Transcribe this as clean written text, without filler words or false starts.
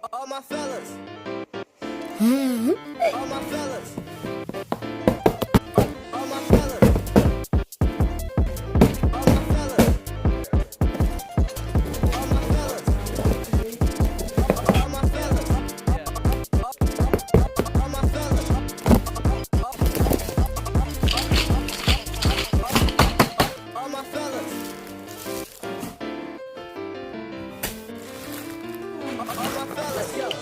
All my fellas. All my fellas. All my fellas. All my fellas. All my fellas. All my fellas. All my fellas. All my fellas. All my fellas, yo.